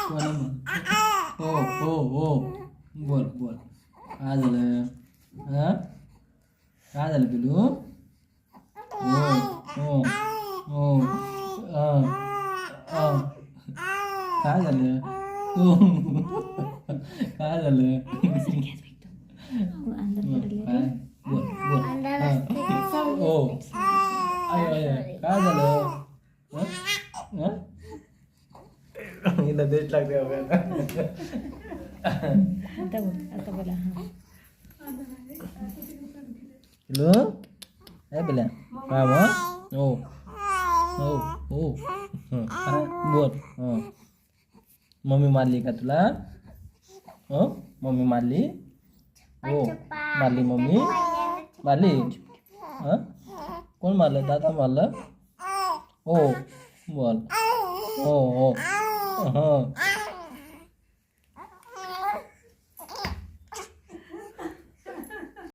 कोणा हो हो हो बोल बोल काय झालं काय झालं पिलू हो हो हो काय झालं हो काय झालं काय बोल बोल हो काय झालं हिला देश लागते आता बोला हॅलो काय बोला काय मग हो हो हो बोल हो मम्मी मारली का तुला हो मम्मी मारली हो मारली मम्मी मारली कोण मारलं दादा मारलं हो बोल हो हो हो